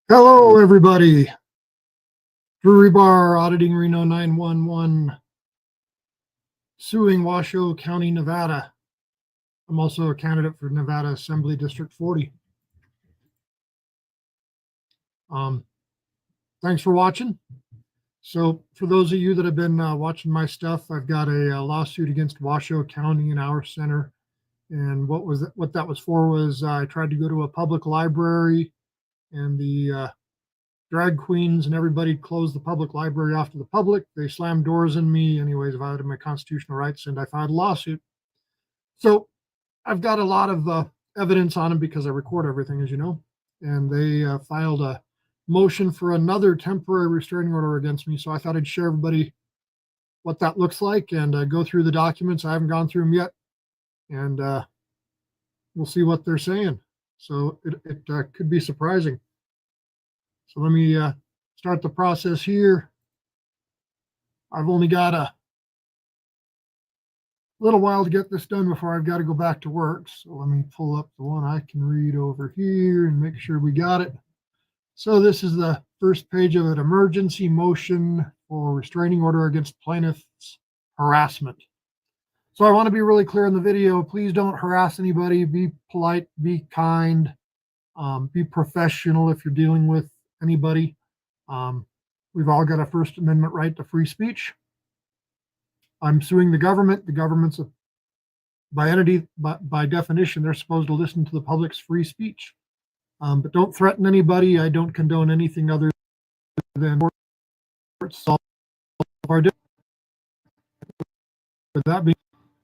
Hello, everybody. Drew Rebar, Auditing Reno 911, suing Washoe County, Nevada. I'm also a candidate for Nevada Assembly District 40. Thanks for watching. So for those of you that have been watching my stuff, I've got a lawsuit against Washoe County and our center. And what that was for was I tried to go to a public library, and the drag queens and everybody closed the public library off to the public. They slammed doors in me, anyways, violated my constitutional rights, and I filed a lawsuit. So I've got a lot of evidence on them because I record everything, as you know. And they filed a motion for another temporary restraining order against me. So I thought I'd share everybody what that looks like and go through the documents. I haven't gone through them yet, and we'll see what they're saying. So it could be surprising. So let me start the process here. I've only got a little while to get this done before I've got to go back to work. So let me pull up the one I can read over here and make sure we got it. So this is the first page of an emergency motion for restraining order against plaintiff's harassment. So I want to be really clear in the video. Please don't harass anybody. Be polite, be kind, be professional if you're dealing with anybody. We've all got a First Amendment right to free speech. I'm suing the government. The government's by definition, they're supposed to listen to the public's free speech. But don't threaten anybody. I don't condone anything other than solve our differences. With that being,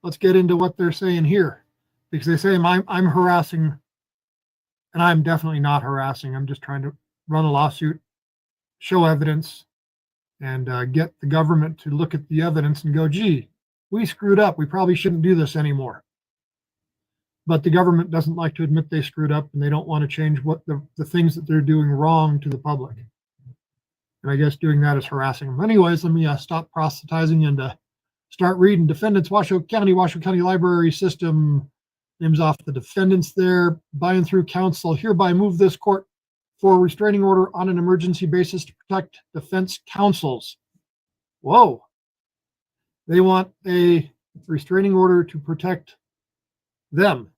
let's get into what they're saying here, because they say I'm harassing, and I'm definitely not harassing. I'm just trying to run a lawsuit, show evidence, and get the government to look at the evidence and go, gee, we screwed up. We probably shouldn't do this anymore. But the government doesn't like to admit they screwed up, and they don't want to change what the things that they're doing wrong to the public. And I guess doing that is harassing them. Anyways, let me stop proselytizing and start reading. Defendants, Washoe County Library System. Names off the defendants there. By and through counsel, hereby move this court for a restraining order on an emergency basis to protect defense counsels. Whoa. They want a restraining order to protect them,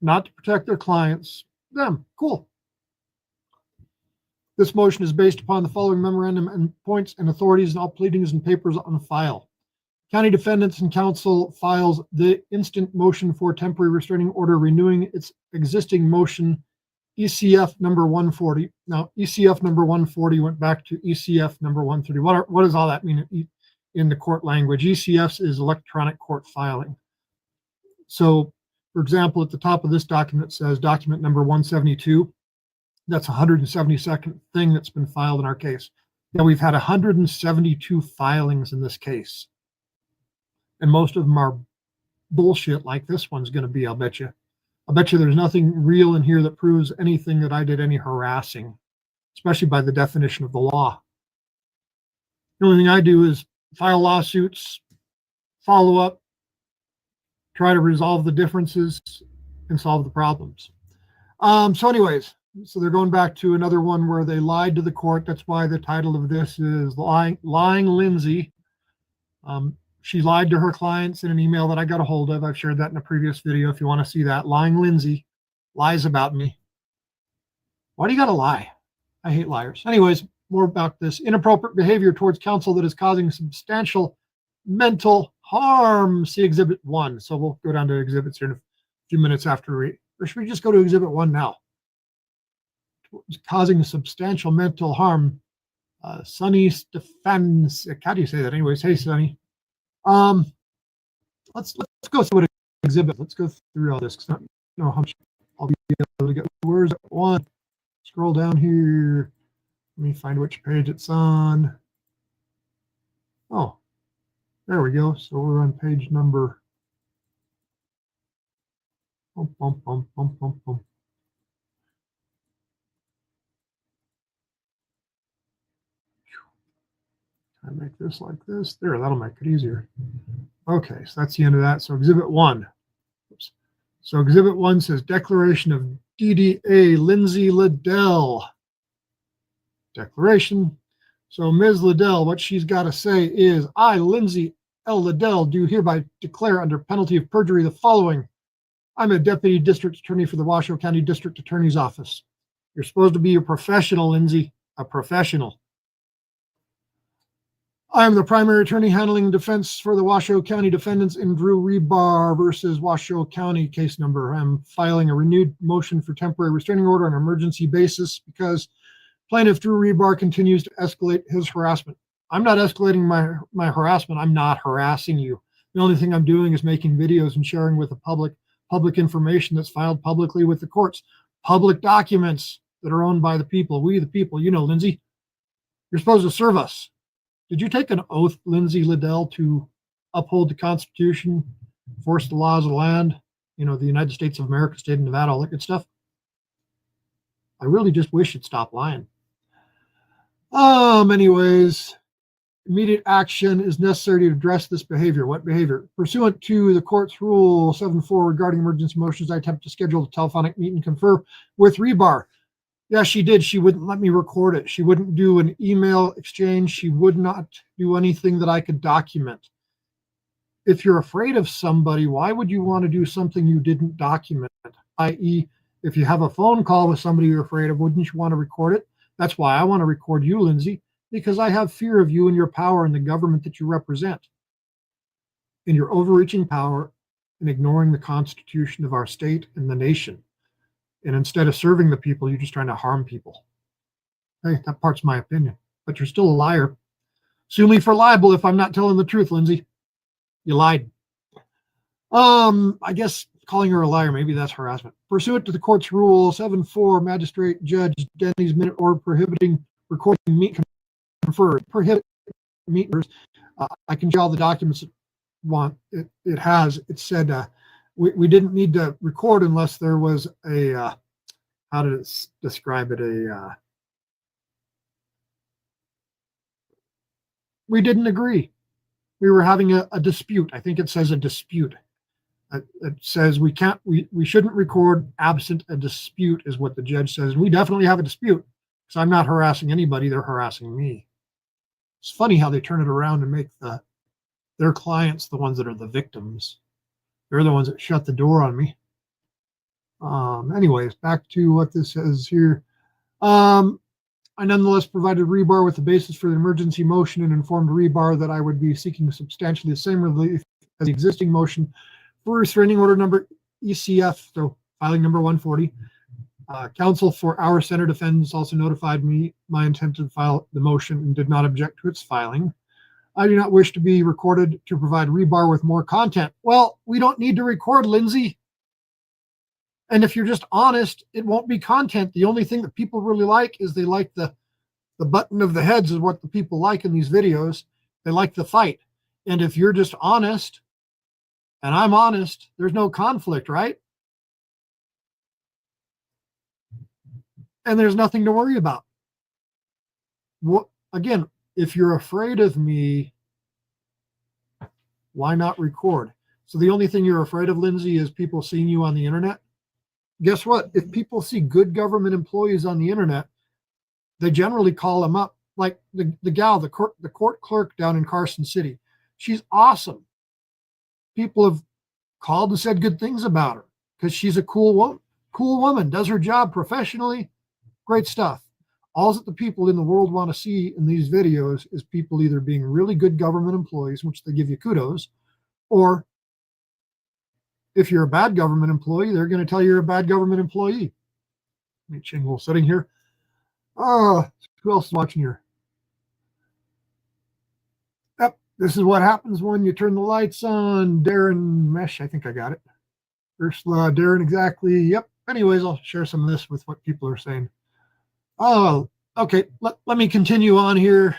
not to protect their clients, them. Cool. This motion is based upon the following memorandum and points and authorities and all pleadings and papers on file. County defendants and counsel files the instant motion for temporary restraining order renewing its existing motion ECF number 140. Now, ECF number 140 went back to ECF number 130. What does all that mean in the court language? ECF is electronic court filing. So, for example, at the top of this document, it says document number 172. That's 172nd thing that's been filed in our case. Now, we've had 172 filings in this case. And most of them are bullshit like this one's going to be, I'll bet you. I'll bet you there's nothing real in here that proves anything that I did any harassing, especially by the definition of the law. The only thing I do is file lawsuits, follow up, try to resolve the differences, and solve the problems. So anyways, so they're going back to another one where they lied to the court. That's why the title of this is Lying Lindsay. She lied to her clients in an email that I got a hold of. I've shared that in a previous video if you want to see that. Lying Lindsay lies about me. Why do you got to lie? I hate liars. Anyways, more about this. Inappropriate behavior towards counsel that is causing substantial mental harm. See Exhibit 1. So we'll go down to exhibits here in a few minutes after or should we just go to Exhibit 1 now? Causing substantial mental harm. Sonny Stefans. How do you say that anyways? Hey, Sonny. Let's go through an exhibit. Let's go through all this because I don't know how much I'll be able to get. Where's it? One? Scroll down here. Let me find which page it's on. Oh, there we go. So we're on page number. Can I make this like this? There, that'll make it easier. Okay, so that's the end of that. So Exhibit 1. Oops. So Exhibit 1 says Declaration of DDA Lindsay Liddell. declaration. So Ms. Liddell, what she's got to say is, I, Lindsay L. Liddell, do hereby declare under penalty of perjury the following. I'm a deputy district attorney for the Washoe County District Attorney's Office. You're supposed to be a professional, Lindsay, a professional. I am the primary attorney handling defense for the Washoe County defendants in Drew Rebar versus Washoe County case number. I'm filing a renewed motion for temporary restraining order on an emergency basis because plaintiff Drew Rebar continues to escalate his harassment. I'm not escalating my harassment. I'm not harassing you. The only thing I'm doing is making videos and sharing with the public information that's filed publicly with the courts, public documents that are owned by the people. We, the people, you know, Lindsay, you're supposed to serve us. Did you take an oath, Lindsay Liddell, to uphold the Constitution, enforce the laws of the land, you know, the United States of America, state of Nevada, all that good stuff? I really just wish you'd stop lying. Anyways, immediate action is necessary to address this behavior. What behavior? Pursuant to the court's rule 7-4 regarding emergency motions, I attempt to schedule a telephonic meet and confer with Rebar. Yeah, she did. She wouldn't let me record it. She wouldn't do an email exchange. She would not do anything that I could document. If you're afraid of somebody, why would you want to do something you didn't document? I.e., if you have a phone call with somebody you're afraid of, wouldn't you want to record it? That's why I want to record you, Lindsay, because I have fear of you and your power and the government that you represent, and your overreaching power in ignoring the Constitution of our state and the nation. And instead of serving the people, you're just trying to harm people. Hey, that part's my opinion, but you're still a liar. Sue me for libel if I'm not telling the truth, Lindsay. You lied. I guess calling her a liar, maybe that's harassment. Pursuant to the court's rule 7-4, Magistrate Judge Denny's minute order prohibiting recording meet confer, prohibit meeters. I can show all the documents it want. It has. It said we didn't need to record unless there was a how to describe it, we didn't agree. We were having a dispute. I think it says a dispute. It says we shouldn't record absent a dispute is what the judge says. And we definitely have a dispute because I'm not harassing anybody. They're harassing me. It's funny how they turn it around and make their clients the ones that are the victims. They're the ones that shut the door on me. Anyways, back to what this says here. I nonetheless provided Rebar with the basis for the emergency motion and informed Rebar that I would be seeking substantially the same relief as the existing motion for restraining order number ECF, so filing number 140. Counsel for our center defendants also notified me my intent to file the motion and did not object to its filing. I do not wish to be recorded to provide Rebar with more content. Well, we don't need to record, Lindsay. And if you're just honest, it won't be content. The only thing that people really like is they like the button of the heads is what the people like in these videos. They like the fight. And if you're just honest, and I'm honest, there's no conflict, right? And there's nothing to worry about. Again, if you're afraid of me, why not record? So the only thing you're afraid of, Lindsay, is people seeing you on the internet. Guess what? If people see good government employees on the internet, they generally call them up. Like the gal, the court clerk down in Carson City. She's awesome. People have called and said good things about her because she's a cool woman, does her job professionally. Great stuff. All that the people in the world want to see in these videos is people either being really good government employees, which they give you kudos, or if you're a bad government employee, they're going to tell you you're a bad government employee. Let me change a little setting here. Oh, who else is watching here? Yep, this is what happens when you turn the lights on. Darren Mesh, I think I got it. Ursula, Darren, exactly. Yep. Anyways, I'll share some of this with what people are saying. Oh, okay. Let me continue on here.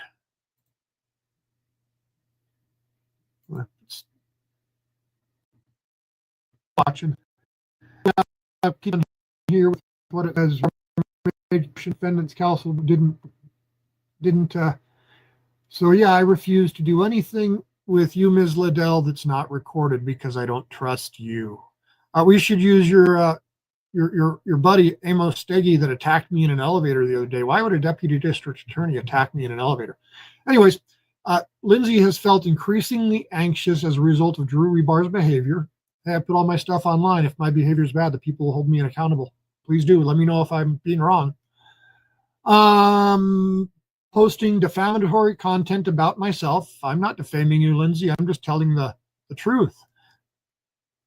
Watching. Keep on here with what it says. Defendants counsel didn't. So yeah, I refuse to do anything with you, Ms. Liddell, that's not recorded because I don't trust you. We should use your your buddy Amos Steggy that attacked me in an elevator the other day. Why would a deputy district attorney attack me in an elevator? Anyways, Lindsay has felt increasingly anxious as a result of Drew Rebar's behavior. Hey, I put all my stuff online. If my behavior is bad, the people will hold me accountable. Please do. Let me know if I'm being wrong. Posting defamatory content about myself. I'm not defaming you, Lindsay. I'm just telling the truth.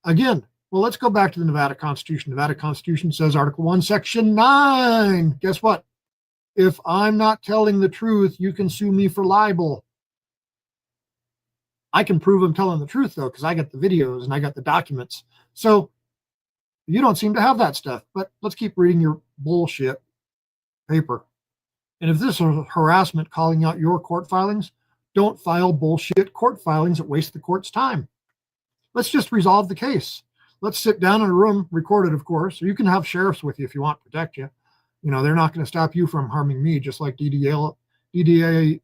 Again, well, let's go back to the Nevada Constitution. Nevada Constitution says Article 1, Section 9. Guess what? If I'm not telling the truth, you can sue me for libel. I can prove I'm telling the truth, though, because I got the videos and I got the documents. So you don't seem to have that stuff. But let's keep reading your bullshit paper. And if this is harassment calling out your court filings, don't file bullshit court filings that waste the court's time. Let's just resolve the case. Let's sit down in a room, recorded, of course. Or you can have sheriffs with you if you want to protect you. You know, they're not going to stop you from harming me, just like DDA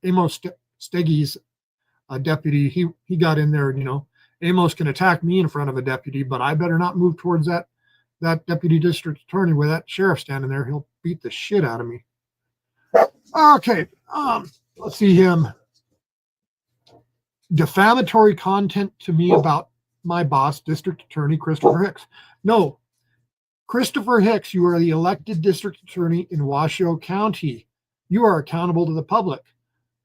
Amos Steggy's deputy. He got in there, and, you know, Amos can attack me in front of a deputy, but I better not move towards that deputy district attorney with that sheriff standing there. He'll beat the shit out of me. Okay, let's see him. Defamatory content to me about my boss, District Attorney Christopher Hicks. No, Christopher Hicks, you are the elected district attorney in Washoe County. You are accountable to the public.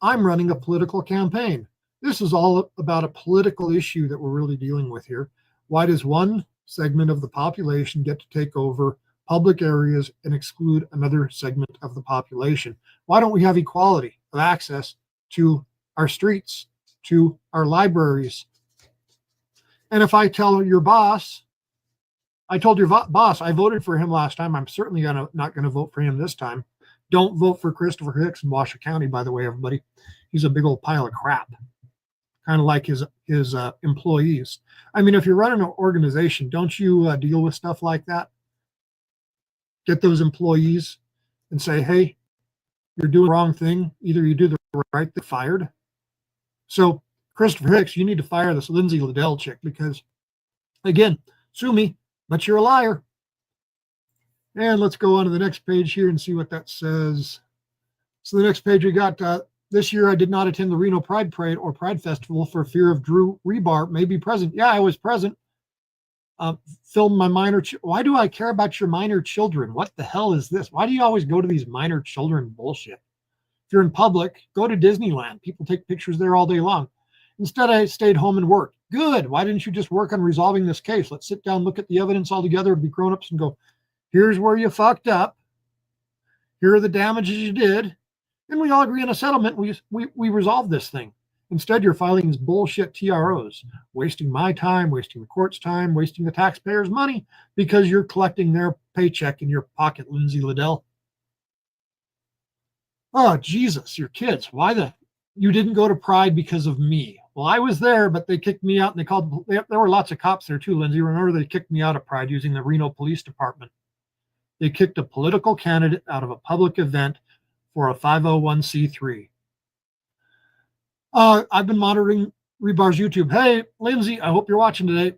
I'm running a political campaign. This is all about a political issue that we're really dealing with here. Why does one segment of the population get to take over public areas and exclude another segment of the population? Why don't we have equality of access to our streets, to our libraries? And if I tell your boss, I told your boss I voted for him last time, I'm certainly not going to vote for him this time. Don't vote for Christopher Hicks in Washoe County, by the way, everybody. He's a big old pile of crap, kind of like his employees. I mean, if you're running an organization, don't you deal with stuff like that? Get those employees and say, hey, you're doing the wrong thing. Either you do the right thing, fired. So Christopher Hicks, you need to fire this Lindsay Liddell chick because, again, sue me, but you're a liar. And let's go on to the next page here and see what that says. So the next page we got, this year I did not attend the Reno Pride Parade or Pride Festival for fear of Drew Rebar may be present. Yeah, I was present. Film my minor. Why do I care about your minor children? What the hell is this? Why do you always go to these minor children bullshit? If you're in public, go to Disneyland. People take pictures there all day long. Instead, I stayed home and worked. Good. Why didn't you just work on resolving this case? Let's sit down, look at the evidence all together, be grown-ups and go, here's where you fucked up. Here are the damages you did. And we all agree on a settlement. We resolve this thing. Instead, you're filing these bullshit TROs, wasting my time, wasting the court's time, wasting the taxpayers' money because you're collecting their paycheck in your pocket, Lindsay Liddell. Oh, Jesus, your kids. You didn't go to Pride because of me. Well, I was there, but they kicked me out, and there were lots of cops there too, Lindsay. Remember, they kicked me out of Pride using the Reno Police Department. They kicked a political candidate out of a public event for a 501c3. I've been monitoring Rebar's YouTube. Hey, Lindsay, I hope you're watching today.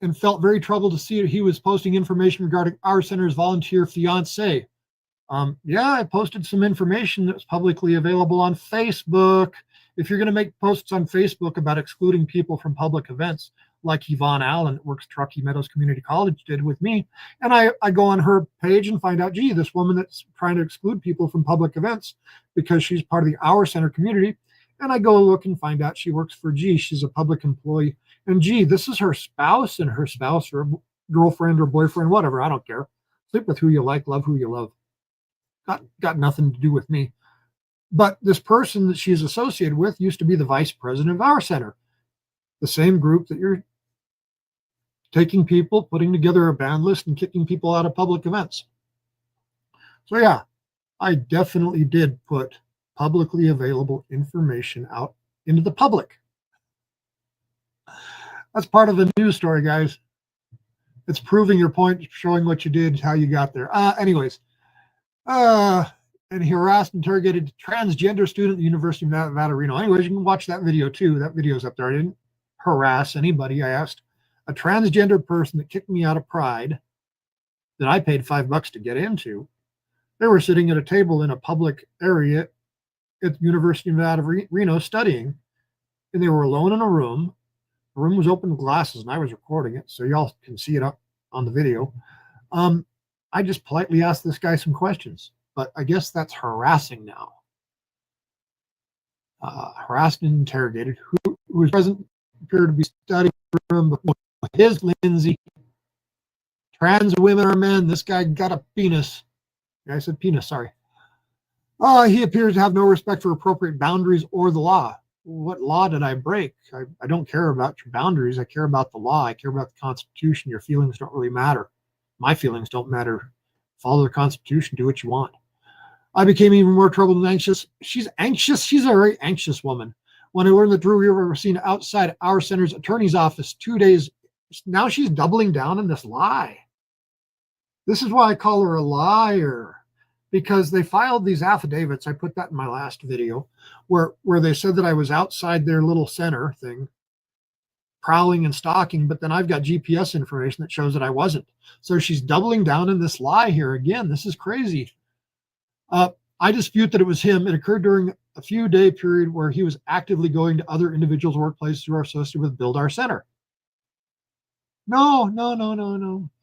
And felt very troubled to see he was posting information regarding our center's volunteer fiance. Yeah, I posted some information that's publicly available on Facebook. If you're going to make posts on Facebook about excluding people from public events, like Yvonne Allen that works Truckee Meadows Community College did with me, and I go on her page and find out, gee, this woman that's trying to exclude people from public events because she's part of the Our Center community, and I go look and find out she works for G. She's a public employee, and gee, this is her spouse, and her spouse or girlfriend or boyfriend, whatever, I don't care. Sleep with who you like, love who you love. Got nothing to do with me. But this person that she's associated with used to be the vice president of Our Center, the same group that you're taking people, putting together a ban list, and kicking people out of public events. So yeah, I definitely did put publicly available information out into the public. That's part of the news story, guys. It's proving your point, showing what you did, how you got there. Anyways, and he harassed and interrogated transgender student at the University of Nevada, Reno. Anyways, you can watch that video too. That video's up there. I didn't harass anybody. I asked a transgender person that kicked me out of Pride that I paid $5 to get into. They were sitting at a table in a public area at the University of Nevada, Reno studying, and they were alone in a room. The room was open with glasses, and I was recording it, so y'all can see it up on the video. I just politely asked this guy some questions, but I guess that's harassing now. Harassed and interrogated. Who was present appeared to be studying the room before his Lindsay. Trans women are men. This guy got a penis. I said penis, sorry. He appears to have no respect for appropriate boundaries or the law. What law did I break? I don't care about your boundaries. I care about the law. I care about the Constitution. Your feelings don't really matter. My feelings don't matter. Follow the Constitution. Do what you want. I became even more troubled and anxious. She's anxious. She's a very anxious woman. When I learned that Drew Weaver was seen outside our center's attorney's office 2 days, now she's doubling down on this lie. This is why I call her a liar, because they filed these affidavits. I put that in my last video where they said that I was outside their little center thing, prowling and stalking, but then I've got GPS information that shows that I wasn't. So she's doubling down in this lie here again. This is crazy. I dispute that it was him. It occurred during a few-day period where he was actively going to other individuals' workplaces who are associated with Build Our Center. No.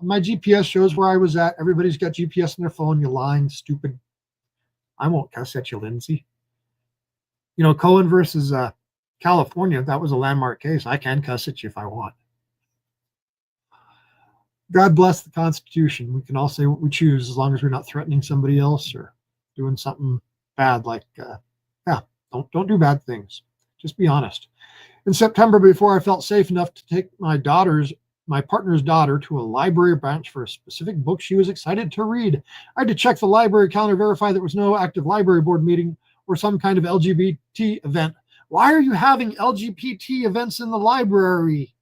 My GPS shows where I was at. Everybody's got GPS on their phone. You lying, stupid. I won't cuss at you, Lindsay. You know, Cohen versus California, that was a landmark case. I can cuss at you if I want. God bless the Constitution. We can all say what we choose as long as we're not threatening somebody else or doing something bad like, don't do bad things. Just be honest. In September, before I felt safe enough to take my partner's daughter to a library branch for a specific book she was excited to read, I had to check the library calendar, verify there was no active library board meeting or some kind of LGBT event. Why are you having LGBT events in the library?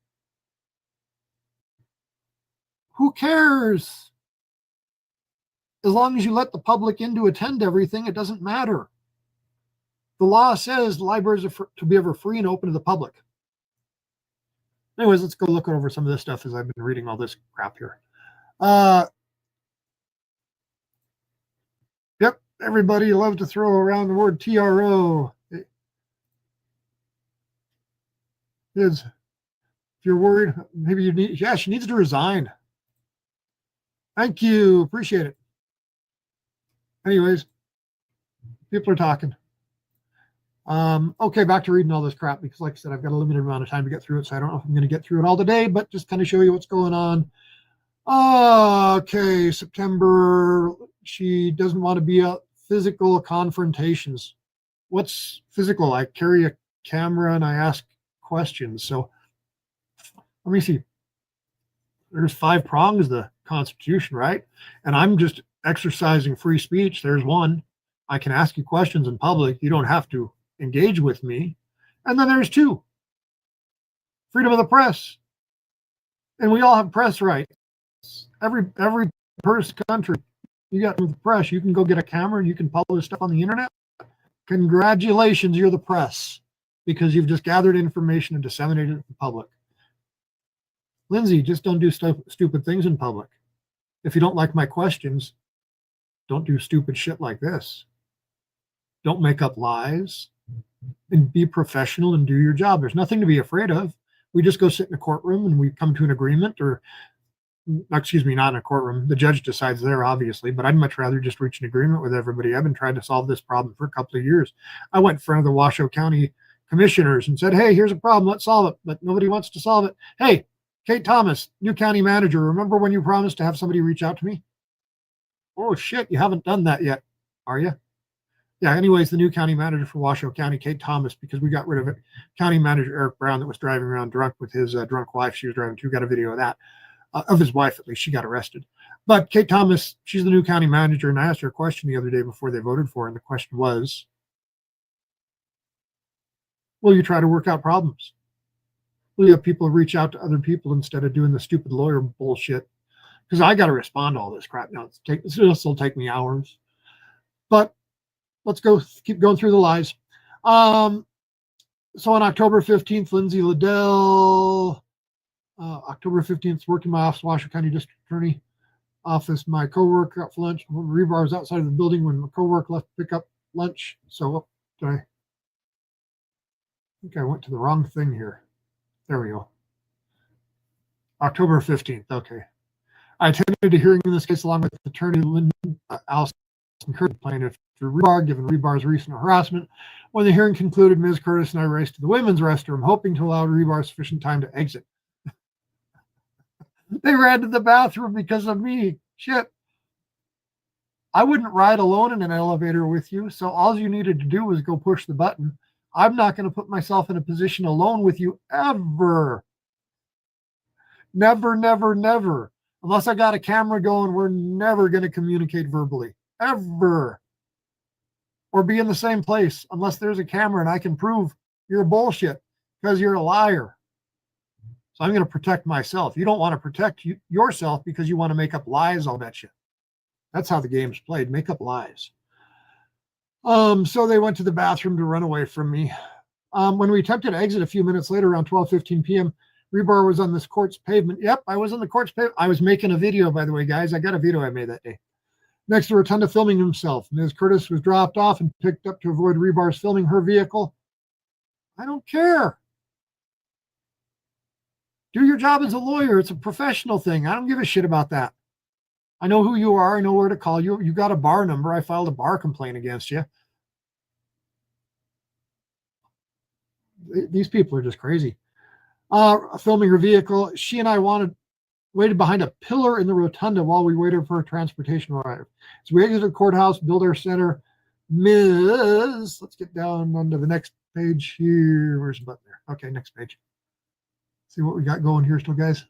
Who cares? As long as you let the public in to attend everything, it doesn't matter. The law says the libraries are to be ever free and open to the public. Anyways, let's go look over some of this stuff as I've been reading all this crap here. Yep, everybody loves to throw around the word TRO. If you're worried, maybe you need, she needs to resign. Thank you, appreciate it. Anyways, people are talking. Okay, back to reading all this crap because, like I said, I've got a limited amount of time to get through it, so I don't know if I'm going to get through it all today, but just kind of show you what's going on. Okay, September, she doesn't want to be at physical confrontations. What's physical? I carry a camera and I ask questions. So let me see. There's 5 prongs of the Constitution, right? And I'm just exercising free speech. There's one. I can ask you questions in public. You don't have to engage with me. And then there's 2. Freedom of the press. And we all have press rights. Every country, you got the press. You can go get a camera and you can publish stuff on the internet. Congratulations, you're the press, because you've just gathered information and disseminated it to the public. Lindsay, just don't do stupid things in public. If you don't like my questions, don't do stupid shit like this. Don't make up lies and be professional and do your job. There's nothing to be afraid of. We just go sit in a courtroom and we come to an agreement, or excuse me, not in a courtroom. The judge decides there, obviously, but I'd much rather just reach an agreement with everybody. I've been trying to solve this problem for a couple of years. I went in front of the Washoe County commissioners and said, hey, here's a problem. Let's solve it. But nobody wants to solve it. Hey, Kate Thomas, new county manager, remember when you promised to have somebody reach out to me? Oh, shit, you haven't done that yet, are you? Yeah, anyways, the new county manager for Washoe County, Kate Thomas, because we got rid of it. County manager Eric Brown that was driving around drunk with his drunk wife. She was driving too. Got a video of that, of his wife at least. She got arrested. But Kate Thomas, she's the new county manager, and I asked her a question the other day before they voted for her, and the question was, will you try to work out problems? Will you have people reach out to other people instead of doing the stupid lawyer bullshit? Because I got to respond to all this crap now. This will take me hours. But let's keep going through the lies. So on October 15th, Lindsay Liddell October 15th, working my office, Washoe County District Attorney office. My coworker got for lunch. Rebar was outside of the building when my coworker left to pick up lunch. So I think I went to the wrong thing here. There we go. October 15th. Okay. I attended a hearing in this case along with attorney Lyndon Allison Curtis, plaintiff through Rebar, given Rebar's recent harassment. When the hearing concluded, Ms. Curtis and I raced to the women's restroom, hoping to allow Rebar sufficient time to exit. They ran to the bathroom because of me. Shit. I wouldn't ride alone in an elevator with you, so all you needed to do was go push the button. I'm not going to put myself in a position alone with you ever. Never, never, never. Unless I got a camera going, we're never going to communicate verbally. Ever. Or be in the same place unless there's a camera and I can prove you're bullshit because you're a liar. So I'm going to protect myself. You don't want to protect yourself because you want to make up lies, I'll bet you. That's how the game's played. Make up lies. So they went to the bathroom to run away from me. When we attempted to exit a few minutes later around 12:15 p.m., Rebar was on this court's pavement. Yep, I was on the court's pavement. I was making a video, by the way, guys. I got a video I made that day. Next to Rotunda filming himself. Ms. Curtis was dropped off and picked up to avoid Rebar's filming her vehicle. I don't care. Do your job as a lawyer. It's a professional thing. I don't give a shit about that. I know who you are. I know where to call you. You got a bar number. I filed a bar complaint against you. These people are just crazy. Filming her vehicle. She and I waited behind a pillar in the rotunda while we waited for a transportation arrive. So we exited the courthouse, Builder Center. Ms. Let's get down onto the next page here. Where's the button there? Okay, next page. See what we got going here still, guys.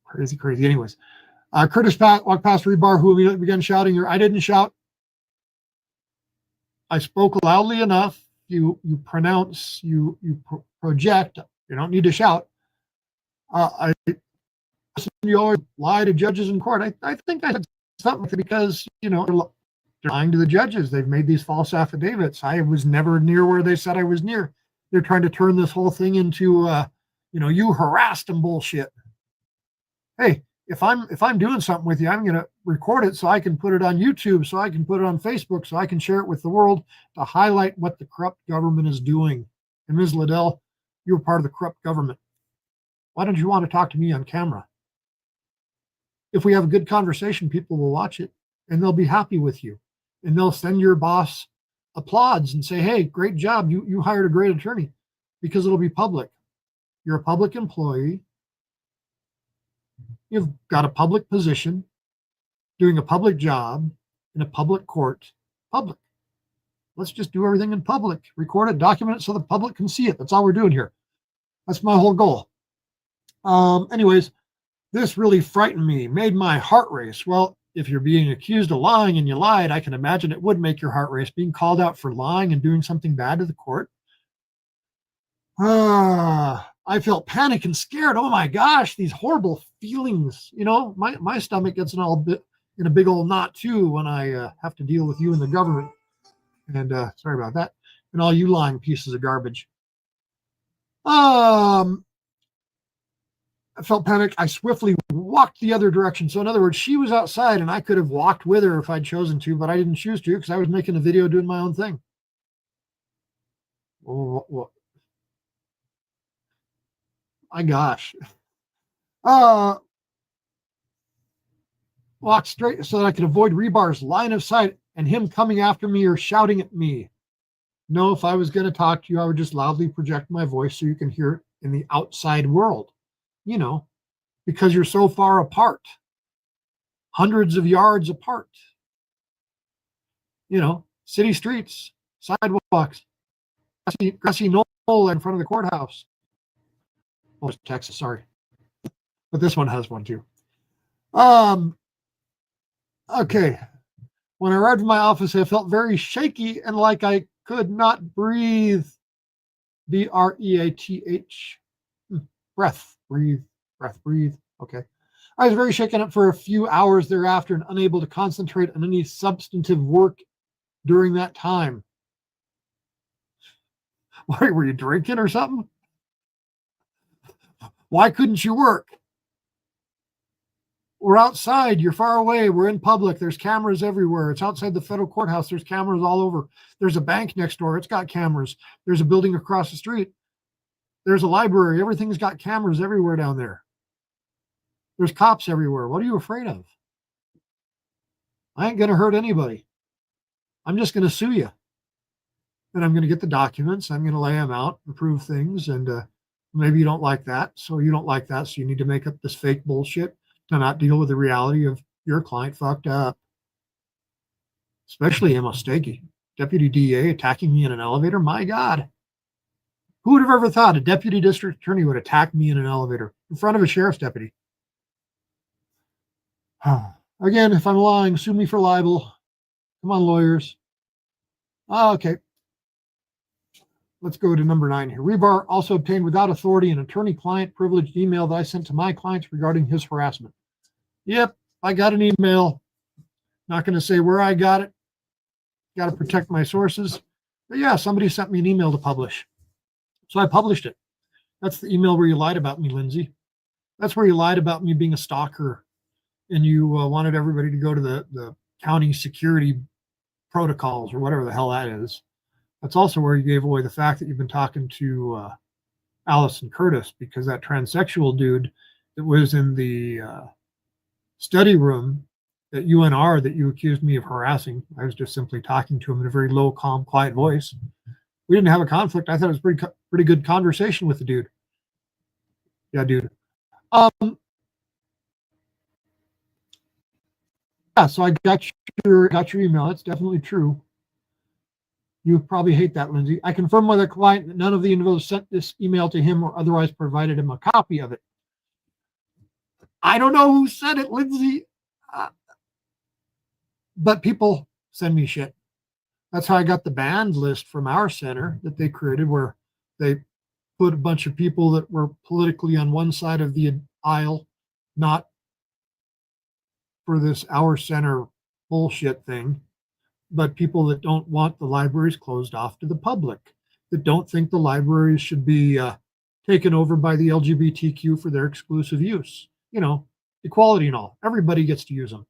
Crazy, crazy. Anyways, Curtis walked past Rebar, who immediately began shouting her. I didn't shout. I spoke loudly enough. You pronounce, you project. You don't need to shout. You always lie to judges in court. I think I said something because, they're lying to the judges. They've made these false affidavits. I was never near where they said I was near. They're trying to turn this whole thing into, you harassed them bullshit. Hey, if I'm doing something with you, I'm going to record it so I can put it on YouTube, so I can put it on Facebook, so I can share it with the world to highlight what the corrupt government is doing. And Ms. Liddell, you're part of the corrupt government. Why don't you want to talk to me on camera? If we have a good conversation, people will watch it and they'll be happy with you. And they'll send your boss applause and say, hey, great job. You hired a great attorney, because it'll be public. You're a public employee. You've got a public position, doing a public job in a public court. Public. Let's just do everything in public. Record it, document it so the public can see it. That's all we're doing here. That's my whole goal. Anyways, this really frightened me, made my heart race. Well, if you're being accused of lying and you lied, I can imagine it would make your heart race. Being called out for lying and doing something bad to the court. I felt panic and scared. Oh my gosh, these horrible feelings. My stomach gets in a big old knot too when I have to deal with you and the government. And sorry about that. And all you lying pieces of garbage. I felt panic. I swiftly walked the other direction. So in other words, she was outside and I could have walked with her if I'd chosen to, but I didn't choose to because I was making a video doing my own thing. Oh, my gosh. Walked straight so that I could avoid Rebar's line of sight and him coming after me or shouting at me. No, if I was going to talk to you, I would just loudly project my voice so you can hear it in the outside world, because you're so far apart, hundreds of yards apart, city streets, sidewalks, grassy knoll in front of the courthouse. Oh, it's Texas, sorry. But this one has one too. Okay. When I arrived in my office, I felt very shaky and like I could not breathe. B-R-E-A-T-H. Breath, breathe, breath, breathe. Okay. I was very shaken up for a few hours thereafter and unable to concentrate on any substantive work during that time. Why, were you drinking or something? Why couldn't you work? We're outside. You're far away. We're in public. There's cameras everywhere. It's outside the federal courthouse. There's cameras all over. There's a bank next door. It's got cameras. There's a building across the street. There's a library. Everything's got cameras everywhere down there. There's cops everywhere. What are you afraid of? I ain't going to hurt anybody. I'm just going to sue you. And I'm going to get the documents. I'm going to lay them out and prove things. And maybe you don't like that. So you don't like that. So you need to make up this fake bullshit to not deal with the reality of your client fucked up. Especially Emma Stakey, deputy DA, attacking me in an elevator. My God. Who would have ever thought a deputy district attorney would attack me in an elevator in front of a sheriff's deputy? Again, if I'm lying, sue me for libel. Come on, lawyers. Okay. Let's go to number 9 here. Rebar also obtained without authority an attorney-client privileged email that I sent to my clients regarding his harassment. Yep, I got an email. Not going to say where I got it. Got to protect my sources. But yeah, somebody sent me an email to publish. So I published it. That's the email where you lied about me, Lindsay. That's where you lied about me being a stalker and you wanted everybody to go to the county security protocols or whatever the hell that is. That's also where you gave away the fact that you've been talking to Allison Curtis, because that transsexual dude that was in the study room at UNR that you accused me of harassing, I was just simply talking to him in a very low, calm, quiet voice. We didn't have a conflict. I thought it was pretty good conversation with the dude. Yeah, dude. Yeah, so I got your email. It's definitely true. You probably hate that, Lindsay. I confirm with the client that none of the individuals sent this email to him or otherwise provided him a copy of it. I don't know who sent it, Lindsay. But people send me shit. That's how I got the banned list from our center that they created, where they put a bunch of people that were politically on one side of the aisle, not for this our center bullshit thing, but people that don't want the libraries closed off to the public, that don't think the libraries should be taken over by the LGBTQ for their exclusive use. You know, equality and all. Everybody gets to use them.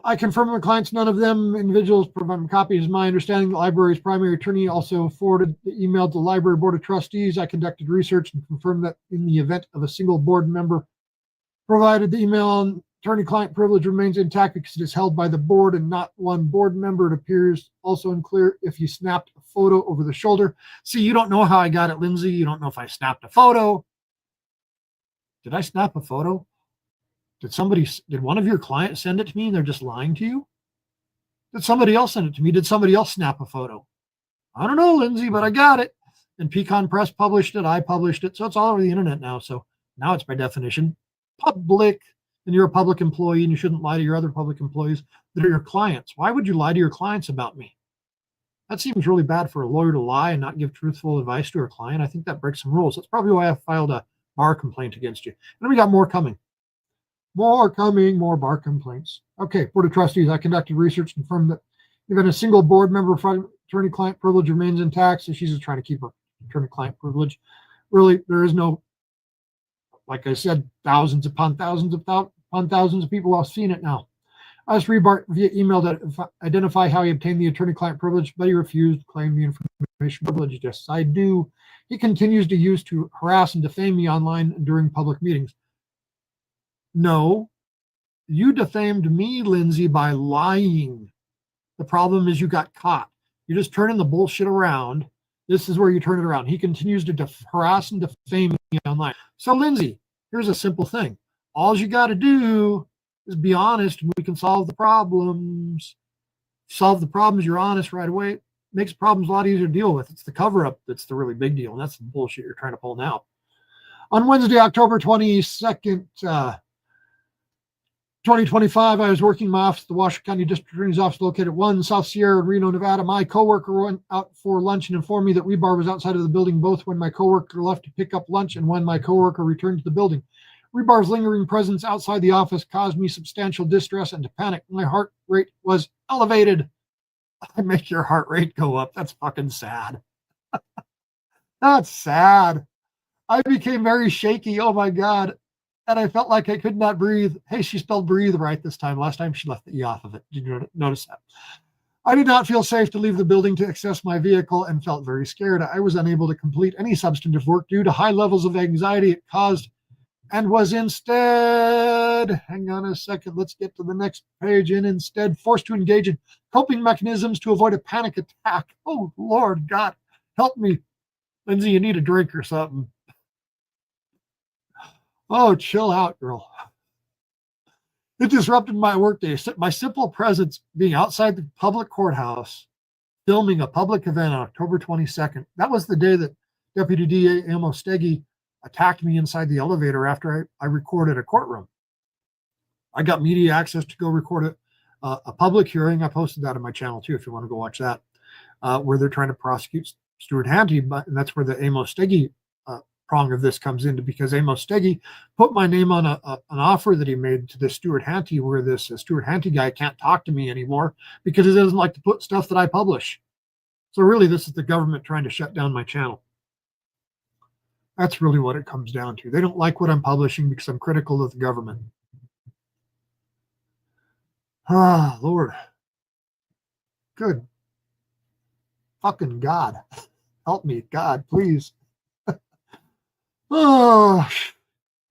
I confirm with clients, none of them individuals provide copies. My understanding, the library's primary attorney also forwarded the email to the library board of trustees. I conducted research and confirmed that in the event of a single board member provided the email on attorney-client privilege remains intact because it is held by the board and not one board member. It appears also unclear if you snapped a photo over the shoulder. See, you don't know how I got it, Lindsay. You don't know if I snapped a photo. Did I snap a photo? Did one of your clients send it to me and they're just lying to you? Did somebody else send it to me? Did somebody else snap a photo? I don't know, Lindsay, but I got it. And Pecan Press published it. I published it. So it's all over the internet now. So now it's by definition public, and you're a public employee and you shouldn't lie to your other public employees that are your clients. Why would you lie to your clients about me? That seems really bad for a lawyer to lie and not give truthful advice to her client. I think that breaks some rules. That's probably why I filed a bar complaint against you. And we got more coming. More bar complaints. Okay, Board of Trustees, I conducted research and confirmed that even a single board member attorney-client privilege remains intact. So she's just trying to keep her attorney-client privilege. Really, there is no, like I said, thousands upon thousands of people have seen it now. I asked Rebar via email to identify how he obtained the attorney-client privilege, but he refused to claim the information privilege. Yes, I do. He continues to use to harass and defame me online and during public meetings. No, you defamed me, Lindsay, by lying. The problem is you got caught. You're just turning the bullshit around. This is where you turn it around. He continues to harass and defame me online. So, Lindsay, here's a simple thing. All you got to do is be honest and we can solve the problems. Solve the problems, you're honest right away. It makes problems a lot easier to deal with. It's the cover-up that's the really big deal, and that's the bullshit you're trying to pull now. On Wednesday, October 22nd, 2025, I was working in my office at the Washoe County District Attorney's Office located at 1 South Sierra in Reno, Nevada. My coworker went out for lunch and informed me that Rebar was outside of the building both when my coworker left to pick up lunch and when my coworker returned to the building. Rebar's lingering presence outside the office caused me substantial distress and to panic. My heart rate was elevated. I make your heart rate go up. That's fucking sad. That's sad. I became very shaky. Oh my God. And I felt like I could not breathe. Hey, she spelled breathe right this time. Last time she left the E off of it. Did you notice that? I did not feel safe to leave the building to access my vehicle and felt very scared. I was unable to complete any substantive work due to high levels of anxiety it caused and was instead, hang on a second, let's get to the next page, and instead forced to engage in coping mechanisms to avoid a panic attack. Oh, Lord God, help me. Lindsay, you need a drink or something. Oh, chill out, girl. It disrupted my workday. My simple presence being outside the public courthouse, filming a public event on October 22nd. That was the day that Deputy DA Amos Steggy attacked me inside the elevator after I recorded a courtroom. I got media access to go record a public hearing. I posted that on my channel too, if you want to go watch that, where they're trying to prosecute Stuart Hanty, and that's where the Amos Steggy prong of this comes into, because Amos Steggy put my name on an offer that he made to this Stuart Hanty, where this Stuart Hanty guy can't talk to me anymore because he doesn't like to put stuff that I publish. So really, this is the government trying to shut down my channel. That's really what it comes down to. They don't like what I'm publishing because I'm critical of the government. Ah, Lord. Good fucking God. Help me, God, please. Oh,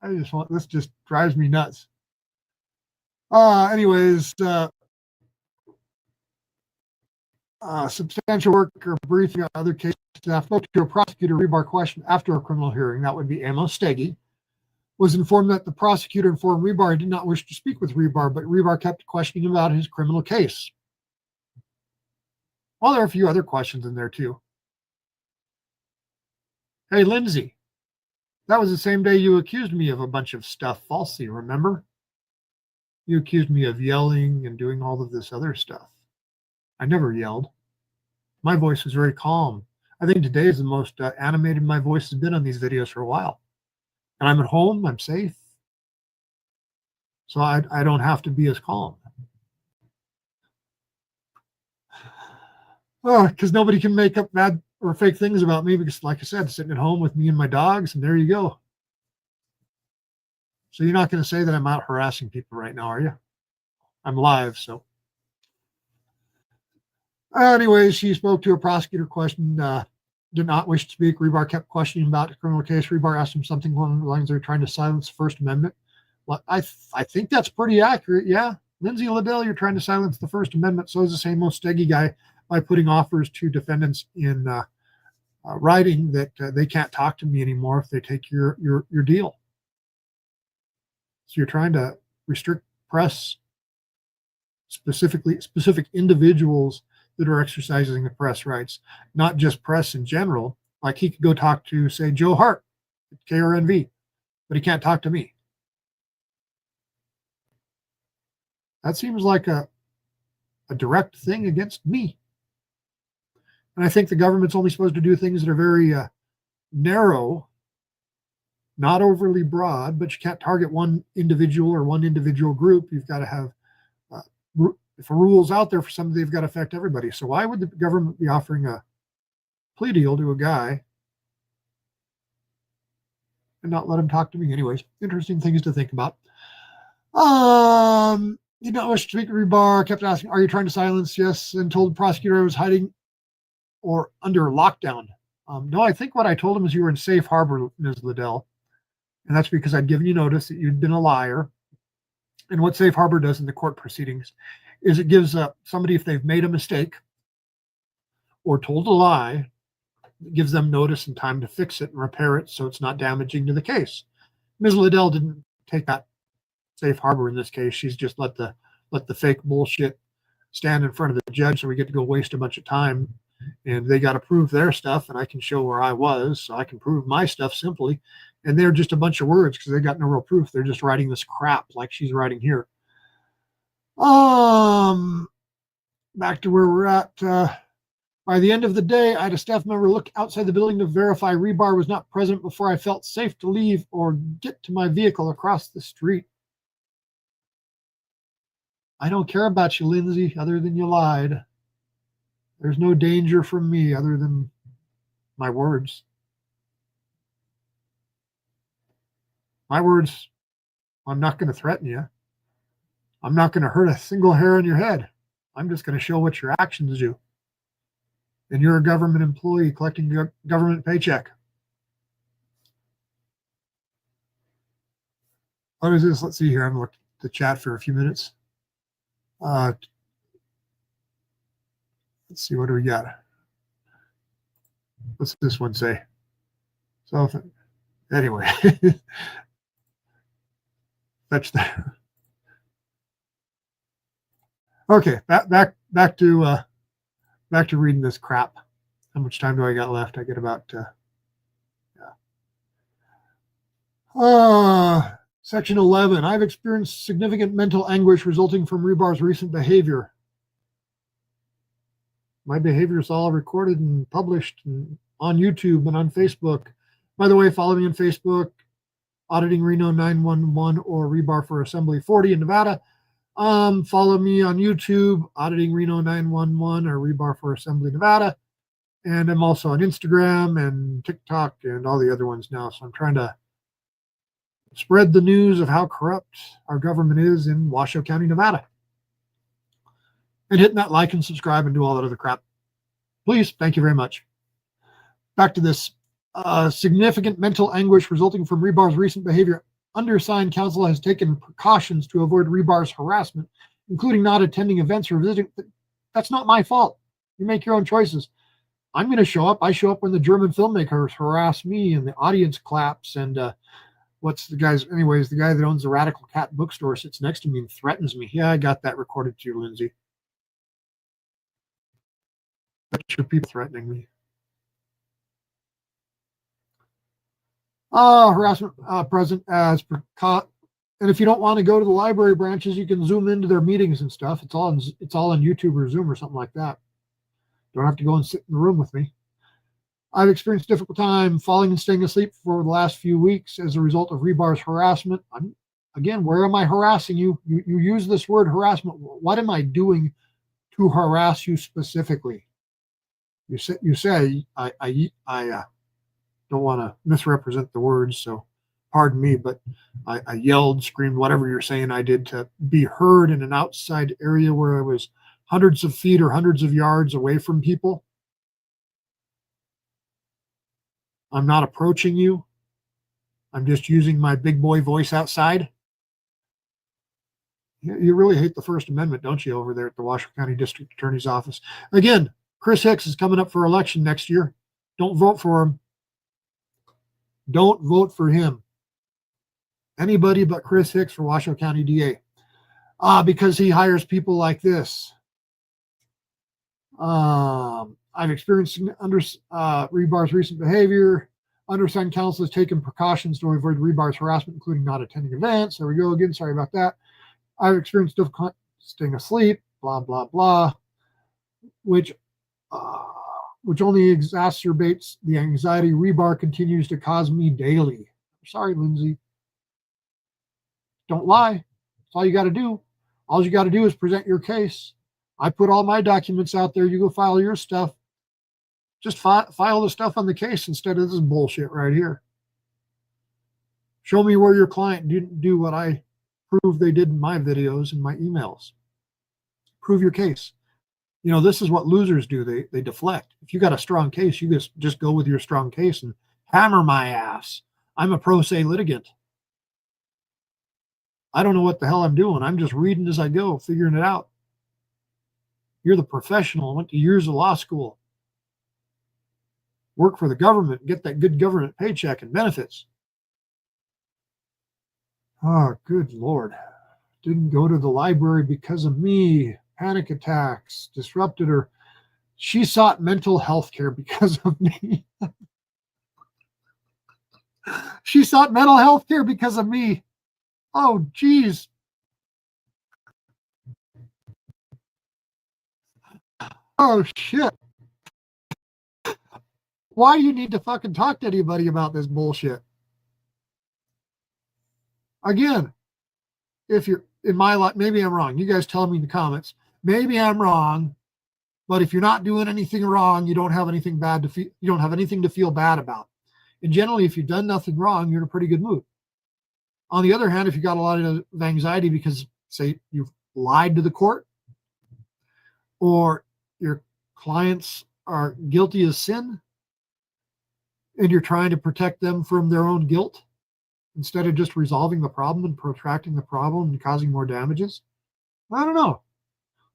I just want, this just drives me nuts. Anyways, substantial work or briefing on other cases. I spoke to a prosecutor rebar question after a criminal hearing. That would be Amos Steggy. Was informed that the prosecutor informed Rebar did not wish to speak with Rebar, but Rebar kept questioning about his criminal case. Well, there are a few other questions in there too. Hey, Lindsay, that was the same day you accused me of a bunch of stuff falsely, remember? You accused me of yelling and doing all of this other stuff. I never yelled. My voice was very calm. I think today is the most animated my voice has been on these videos for a while. And I'm at home, I'm safe. So I don't have to be as calm. Because nobody can make up bad or fake things about me because, like I said, sitting at home with me and my dogs, and there you go. So you're not going to say that I'm out harassing people right now, are you? I'm live, so. Anyways, she spoke to a prosecutor question, did not wish to speak. Rebar kept questioning about the criminal case. Rebar asked him something along the lines, they're trying to silence the First Amendment. Well, I think that's pretty accurate, yeah. Lindsay Liddell, you're trying to silence the First Amendment. So is the same old Steggy guy by putting offers to defendants in writing that they can't talk to me anymore if they take your deal. So you're trying to restrict press, specific individuals that are exercising the press rights, not just press in general. Like he could go talk to, say, Joe Hart at KRNV, but he can't talk to me. That seems like a direct thing against me. And I think the government's only supposed to do things that are very narrow, not overly broad, but you can't target one individual or one individual group. You've got to have, if a rule's out there for something, they've got to affect everybody. So why would the government be offering a plea deal to a guy and not let him talk to me? Anyways, interesting things to think about. Did not wish to speak to Rebar, kept asking, are you trying to silence? Yes, and told the prosecutor I was hiding or under lockdown. No, I think what I told him is you were in safe harbor, Ms. Liddell. And that's because I'd given you notice that you'd been a liar. And what safe harbor does in the court proceedings is it gives somebody, if they've made a mistake or told a lie, it gives them notice and time to fix it and repair it so it's not damaging to the case. Ms. Liddell didn't take that safe harbor in this case. She's just let the fake bullshit stand in front of the judge, so we get to go waste a bunch of time. And they got to prove their stuff, and I can show where I was, so I can prove my stuff simply. And they're just a bunch of words because they got no real proof. They're just writing this crap like she's writing here. Back to where we're at. By the end of the day, I had a staff member look outside the building to verify Rebar was not present before I felt safe to leave or get to my vehicle across the street. I don't care about you, Lindsay, other than you lied. There's no danger from me other than my words. My words, I'm not going to threaten you. I'm not going to hurt a single hair on your head. I'm just going to show what your actions do. And you're a government employee collecting a government paycheck. What is this? Let's see here. I'm going to look at the chat for a few minutes. Let's see, what do we got? What's this one say? So, anyway, fetch that. Okay, back to reading this crap. How much time do I got left? I get about Section 11. I've experienced significant mental anguish resulting from Rebar's recent behavior. My behavior is all recorded and published on YouTube and on Facebook. By the way, follow me on Facebook, Auditing Reno 911 or Rebar for Assembly 40 in Nevada. Follow me on YouTube, Auditing Reno 911 or Rebar for Assembly Nevada. And I'm also on Instagram and TikTok and all the other ones now. So I'm trying to spread the news of how corrupt our government is in Washoe County, Nevada. And hitting that like and subscribe and do all that other crap. Please, thank you very much. Back to this. Significant mental anguish resulting from Rebar's recent behavior. Undersigned counsel has taken precautions to avoid Rebar's harassment, including not attending events or visiting. That's not my fault. You make your own choices. I'm going to show up. I show up when the German filmmakers harass me and the audience claps. And what's the guy's, anyways, the guy that owns the Radical Cat bookstore sits next to me and threatens me. Yeah, I got that recorded too, Lindsay. That's your people threatening me. Harassment present as per and if you don't want to go to the library branches, you can zoom into their meetings and stuff. It's all on YouTube or Zoom or something like that. Don't have to go and sit in the room with me. I've experienced a difficult time falling and staying asleep for the last few weeks as a result of Rebar's harassment. Again, where am I harassing you? You use this word harassment. What am I doing to harass you specifically? You say I don't want to misrepresent the words, so pardon me, but I yelled, screamed, whatever you're saying I did to be heard in an outside area where I was hundreds of feet or hundreds of yards away from people. I'm not approaching you. I'm just using my big boy voice outside. You really hate the First Amendment, don't you, over there at the Washoe County District Attorney's Office? Again, Chris Hicks is coming up for election next year. Don't vote for him. Don't vote for him. Anybody but Chris Hicks for Washoe County DA. Because he hires people like this. I've experienced Rebar's recent behavior. Undersigned counsel has taken precautions to avoid Rebar's harassment, including not attending events. There we go again. Sorry about that. I've experienced difficulty staying asleep. Blah blah blah. Which only exacerbates the anxiety Rebar continues to cause me daily. Sorry, Lindsay. Don't lie. That's all you got to do. All you got to do is present your case. I put all my documents out there. You go file your stuff. Just file the stuff on the case instead of this bullshit right here. Show me where your client didn't do what I prove they did in my videos and my emails. Prove your case. You know, this is what losers do. They deflect. If you got a strong case, you just go with your strong case and hammer my ass. I'm a pro se litigant. I don't know what the hell I'm doing. I'm just reading as I go, figuring it out. You're the professional, went to years of law school. Work for the government, get that good government paycheck and benefits. Oh, good Lord. Didn't go to the library because of me. Panic attacks, disrupted her. She sought mental health care because of me. She sought mental health care because of me. Oh, geez. Oh, shit. Why do you need to fucking talk to anybody about this bullshit? Again, if you're in my life, maybe I'm wrong. You guys tell me in the comments. Maybe I'm wrong, but if you're not doing anything wrong, you don't have anything bad to feel. You don't have anything to feel bad about. And generally, if you've done nothing wrong, you're in a pretty good mood. On the other hand, if you got a lot of anxiety because, say, you've lied to the court or your clients are guilty of sin and you're trying to protect them from their own guilt instead of just resolving the problem and protracting the problem and causing more damages, I don't know.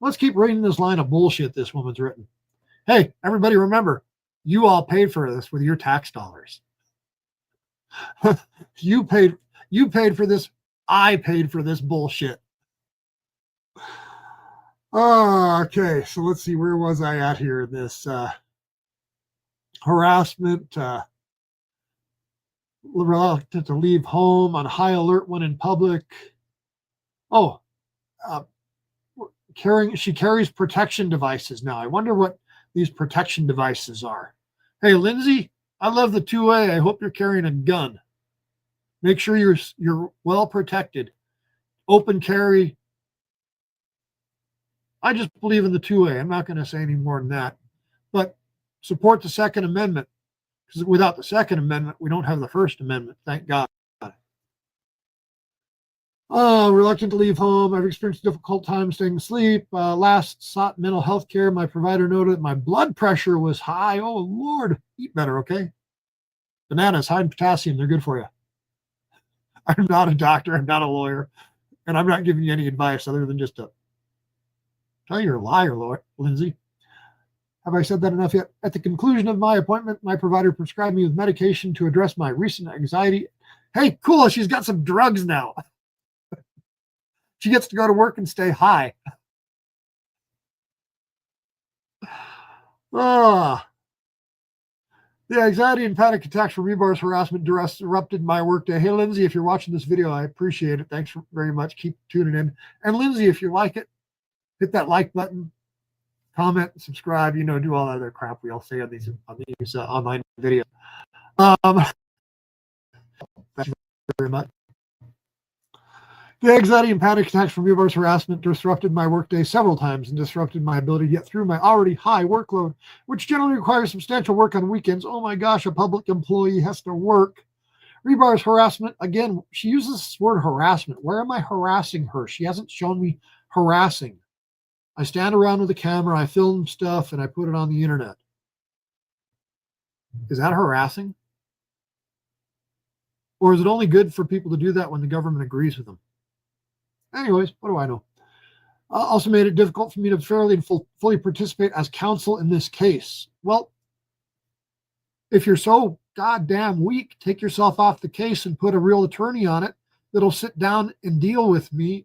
Let's keep reading this line of bullshit this woman's written. Hey, everybody remember, you all paid for this with your tax dollars. You paid for this. I paid for this bullshit. Okay, so let's see, where was I at here? This harassment, reluctant to leave home, on high alert when in public. Oh, she carries protection devices now. I wonder what these protection devices are. Hey, Lindsay, I love the 2A. I hope you're carrying a gun. Make sure you're well protected. Open carry. I just believe in the 2A. I'm not going to say any more than that. But support the Second Amendment, because without the Second Amendment, we don't have the First Amendment. Thank God. Reluctant to leave home. I've experienced a difficult time staying asleep. Last sought mental health care. My provider noted that my blood pressure was high. Oh, Lord. Eat better, okay? Bananas, high in potassium. They're good for you. I'm not a doctor. I'm not a lawyer. And I'm not giving you any advice other than just to tell you you're a liar, Lindsay. Have I said that enough yet? At the conclusion of my appointment, my provider prescribed me with medication to address my recent anxiety. Hey, cool. She's got some drugs now. She gets to go to work and stay high. The anxiety and panic attacks from rebar's harassment disrupted my workday. Hey, Lindsay, if you're watching this video, I appreciate it. Thanks very much. Keep tuning in. And Lindsay, if you like it, hit that like button, comment, subscribe, do all that other crap we all say on these online videos. Thank you very much. The anxiety and panic attacks from rebar's harassment disrupted my workday several times and disrupted my ability to get through my already high workload, which generally requires substantial work on weekends. Oh my gosh, a public employee has to work. Rebar's harassment, again, she uses this word harassment. Where am I harassing her? She hasn't shown me harassing. I stand around with a camera, I film stuff, and I put it on the internet. Is that harassing? Or is it only good for people to do that when the government agrees with them? Anyways, what do I know? Also made it difficult for me to fairly and fully participate as counsel in this case. Well, if you're so goddamn weak, take yourself off the case and put a real attorney on it that'll sit down and deal with me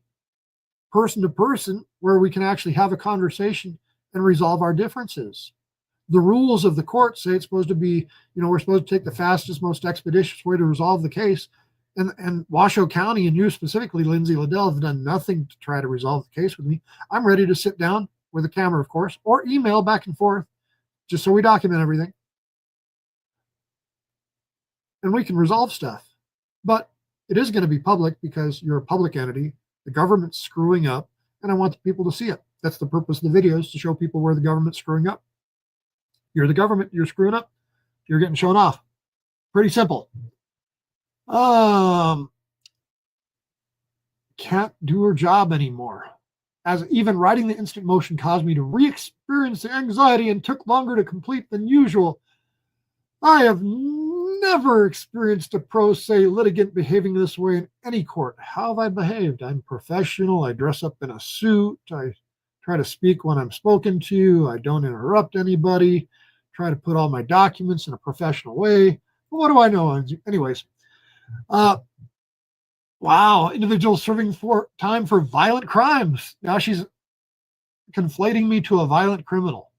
person to person, where we can actually have a conversation and resolve our differences. The rules of the court say it's supposed to be, we're supposed to take the fastest, most expeditious way to resolve the case. And Washoe County, and you specifically, Lindsay Liddell, have done nothing to try to resolve the case with me. I'm ready to sit down with a camera, of course, or email back and forth, just so we document everything. And we can resolve stuff. But it is going to be public because you're a public entity. The government's screwing up, and I want the people to see it. That's the purpose of the videos, to show people where the government's screwing up. You're the government, you're screwing up, you're getting shown off. Pretty simple. Can't do her job anymore. As even writing the instant motion caused me to re-experience the anxiety and took longer to complete than usual. I have never experienced a pro se litigant behaving this way in any court. How have I behaved? I'm professional. I dress up in a suit. I try to speak when I'm spoken to. I don't interrupt anybody. Try to put all my documents in a professional way. But what do I know? Anyways, wow, individual serving for time for violent crimes. Now she's conflating me to a violent criminal.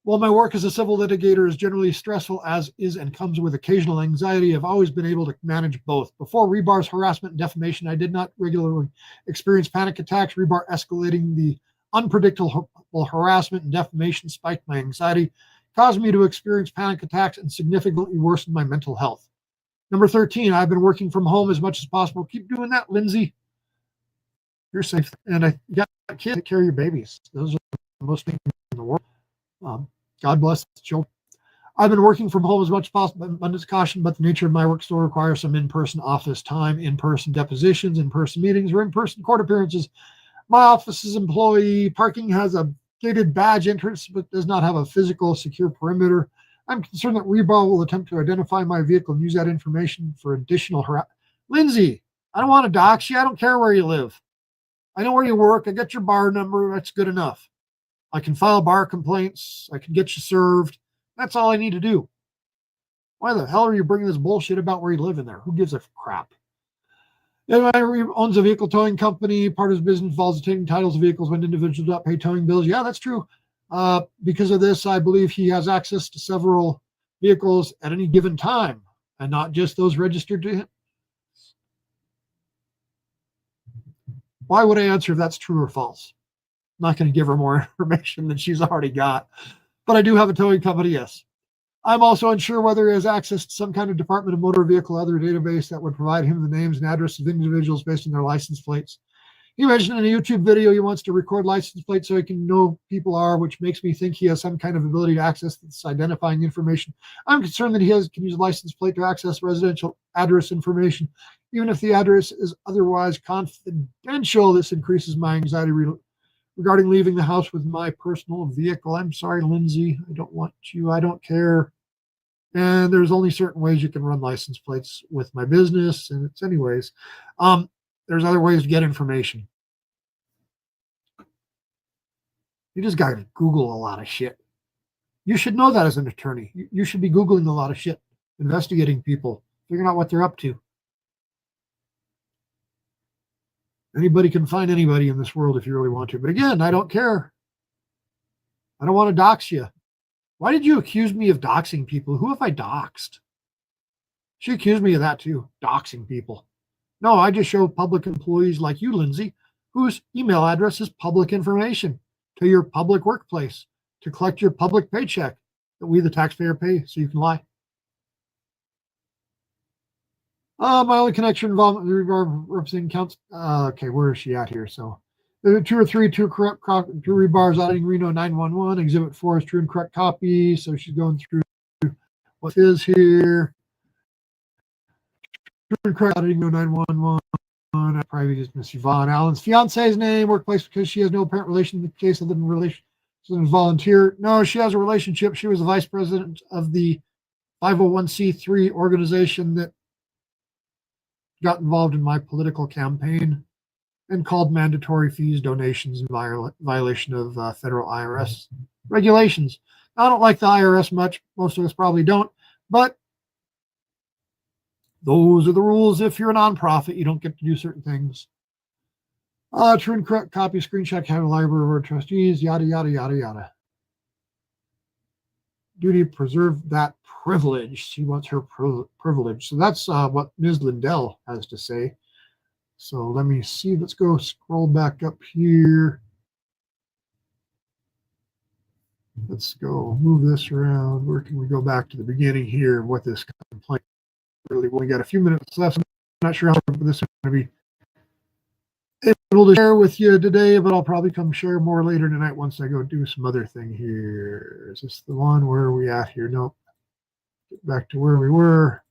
While my work as a civil litigator is generally stressful as is and comes with occasional anxiety, I've always been able to manage both. Before rebar's harassment and defamation, I did not regularly experience panic attacks. Rebar escalating the unpredictable harassment and defamation spiked my anxiety, caused me to experience panic attacks, and significantly worsened my mental health. Number 13, I've been working from home as much as possible. Keep doing that, Lindsay. You're safe. And you got kids, take care of your babies. Those are the most things in the world. God bless the children. I've been working from home as much as possible, abundance caution, but the nature of my work still requires some in-person office time, in-person depositions, in-person meetings, or in-person court appearances. My office's employee parking has a gated badge entrance, but does not have a physical secure perimeter. I'm concerned that Rebar will attempt to identify my vehicle and use that information for additional harassment. Lindsay, I don't want to dox you. I don't care where you live. I know where you work. I got your bar number. That's good enough. I can file bar complaints. I can get you served. That's all I need to do. Why the hell are you bringing this bullshit about where you live in there? Who gives a crap? If I owns a vehicle towing company, part of his business involves obtaining titles of vehicles when individuals do not pay towing bills. Yeah, that's true. Because of this, I believe he has access to several vehicles at any given time, and not just those registered to him. Why would I answer if that's true or false? I'm not going to give her more information than she's already got. But I do have a towing company, yes. I'm also unsure whether he has access to some kind of Department of Motor Vehicle or other database that would provide him the names and addresses of individuals based on their license plates. He mentioned in a YouTube video he wants to record license plates so he can know who people are, which makes me think he has some kind of ability to access this identifying information. I'm concerned that he can use a license plate to access residential address information. Even if the address is otherwise confidential, this increases my anxiety regarding leaving the house with my personal vehicle. I'm sorry, Lindsay. I don't want you. I don't care. And there's only certain ways you can run license plates with my business, and it's anyways. There's other ways to get information. You just got to Google a lot of shit. You should know that as an attorney. You should be Googling a lot of shit, investigating people, figuring out what they're up to. Anybody can find anybody in this world if you really want to. But again, I don't care. I don't want to dox you. Why did you accuse me of doxing people? Who have I doxed? She accused me of that too, doxing people. No, I just show public employees like you, Lindsay, whose email address is public information to your public workplace to collect your public paycheck that we, the taxpayer, pay so you can lie. My only connection involvement with representing counts. Okay, where is she at here? So, 2 or 3 true rebars auditing Reno 911. Exhibit 4 is true and correct copy. So she's going through what is here. True and correct auditing Reno 911. Private is Miss Yvonne Allen's fiance's name, workplace, because she has no apparent relation to the case other than relation. Volunteer. No, she has a relationship. She was the vice president of the 501c3 organization that got involved in my political campaign and called mandatory fees, donations, in violation of federal IRS regulations. I don't like the IRS much. Most of us probably don't, but those are the rules. If you're a nonprofit, you don't get to do certain things. True and correct copy, screenshot, have a library of trustees, yada, yada, yada, yada. Duty to preserve that privilege. She wants her privilege. So that's what Ms. Lindell has to say. So let me see. Let's go scroll back up here. Let's go move this around. Where can we go back to the beginning here of what this complaint really? We got a few minutes left. I'm not sure how this is going to be able to share with you today, but I'll probably come share more later tonight once I go do some other thing here. Is this the one? Where are we at here? Nope. Get back to where we were.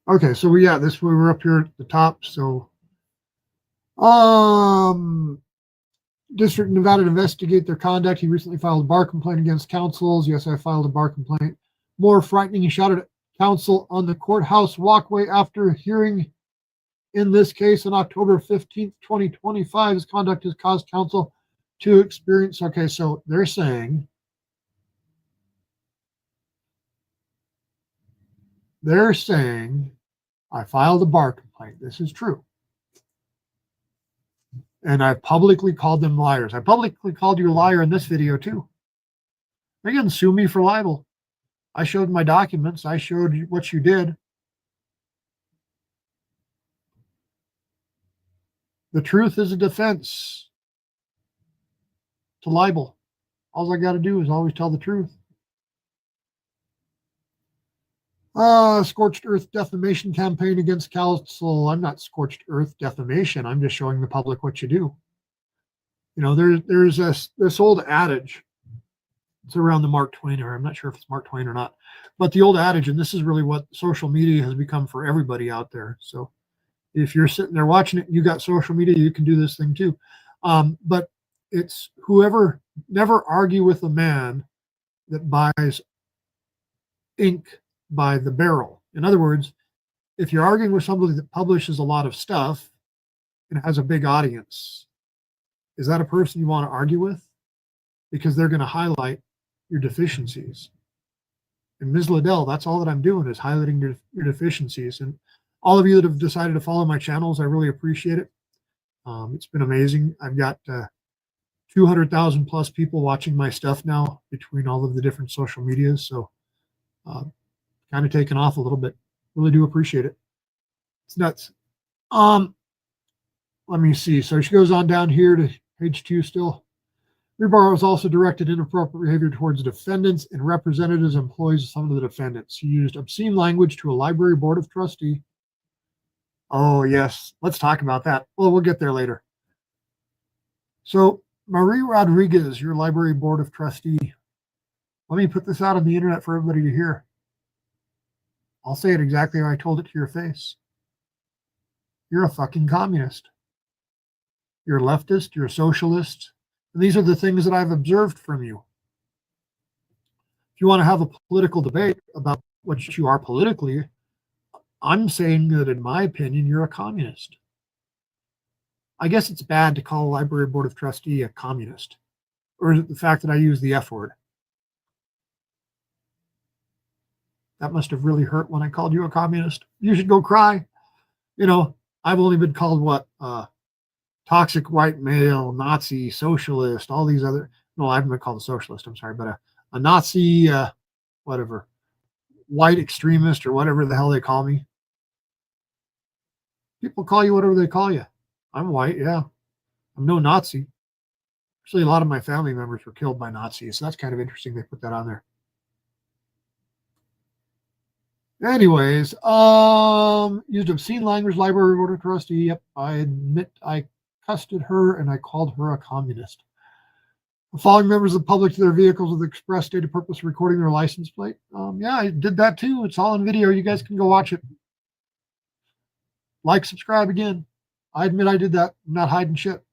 Okay, so we were up here at the top. So District of Nevada to investigate their conduct. He recently filed a bar complaint against councils. Yes, I filed a bar complaint. More frightening, he shouted at counsel on the courthouse walkway after hearing in this case on October 15th, 2025. His conduct has caused counsel to experience. Okay, so they're saying I filed a bar complaint. This is true. And I publicly called them liars. I publicly called you a liar in this video too. They can sue me for libel. I showed my documents. I showed you what you did. The truth is a defense to libel. All I got to do is always tell the truth. Scorched earth defamation campaign against council. I'm not scorched earth defamation. I'm just showing the public what you do. You know, there's this old adage. It's around the Mark Twain era. I'm not sure if it's Mark Twain or not, but the old adage, and this is really what social media has become for everybody out there. So if you're sitting there watching it, you got social media, you can do this thing too. But it's whoever, never argue with a man that buys ink by the barrel. In other words, if you're arguing with somebody that publishes a lot of stuff and has a big audience, is that a person you want to argue with? Because they're going to highlight your deficiencies. And Ms. Liddell, that's all that I'm doing is highlighting your deficiencies. And all of you that have decided to follow my channels, I really appreciate it. It's been amazing. I've got 200,000 plus people watching my stuff now between all of the different social medias. So kind of taken off a little bit. Really do appreciate it. It's nuts. Let me see. So she goes on down here to page 2 still. Rebar was also directed inappropriate behavior towards defendants and representatives and employees of some of the defendants. He used obscene language to a library board of trustee. Oh, yes. Let's talk about that. Well, we'll get there later. So, Marie Rodriguez, your library board of trustee. Let me put this out on the internet for everybody to hear. I'll say it exactly how I told it to your face. You're a fucking communist. You're a leftist. You're a socialist. And these are the things that I've observed from you. If you want to have a political debate about what you are politically, I'm saying that, in my opinion, you're a communist. I guess it's bad to call a library board of trustee a communist. Or is it the fact that I use the F word? That must have really hurt when I called you a communist. You should go cry. You know, I've only been called what? Toxic white male, Nazi, socialist, all these other, no, I haven't been called a socialist, I'm sorry, but a Nazi, whatever, white extremist or whatever the hell they call me. People call you whatever they call you. I'm white, yeah. I'm no Nazi. Actually, a lot of my family members were killed by Nazis, so that's kind of interesting they put that on there. Anyways, used obscene language, library board of trustee. Yep, I admit I cussed at her and I called her a communist. The following members of the public to their vehicles with the express stated purpose of recording their license plate. Yeah, I did that too. It's all in video. You guys can go watch it. Like, subscribe again. I admit I did that. I'm not hiding shit.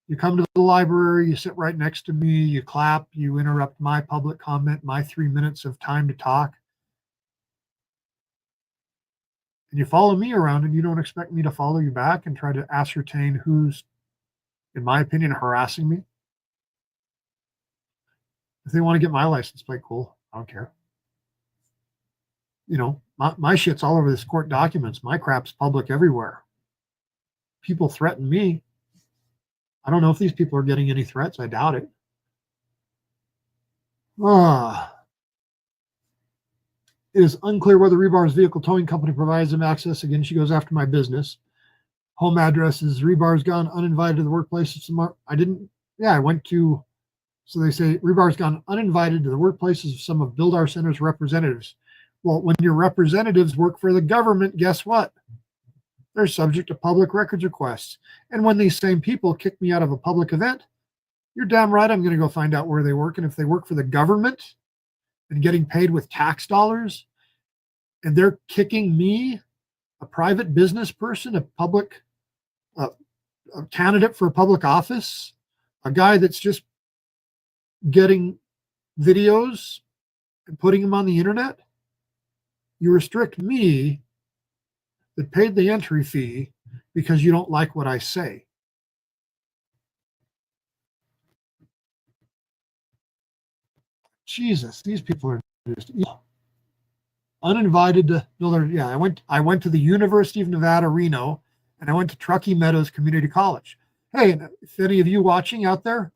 You come to the library, you sit right next to me, you clap, you interrupt my public comment, my 3 minutes of time to talk. And you follow me around and you don't expect me to follow you back and try to ascertain who's, in my opinion, harassing me. If they want to get my license plate, cool. I don't care. You know, my shit's all over this court documents. My crap's public everywhere. People threaten me. I don't know if these people are getting any threats. I doubt it. It is unclear whether Rebar's vehicle towing company provides them access. Again, she goes after my business. Home address is Rebar's gone uninvited to the workplace. I didn't. Yeah, I went to. So they say Rebar's gone uninvited to the workplaces of some of Build Our Center's representatives. Well, when your representatives work for the government, guess what? They're subject to public records requests. And when these same people kick me out of a public event, you're damn right I'm going to go find out where they work. And if they work for the government and getting paid with tax dollars, and they're kicking me, a private business person, a public a candidate for a public office, a guy that's just getting videos and putting them on the internet, you restrict me that paid the entry fee because you don't like what I say. Jesus, these people are just uninvited to build. Yeah, I went to the University of Nevada, Reno, and I went to Truckee Meadows Community College. Hey, if any of you watching out there,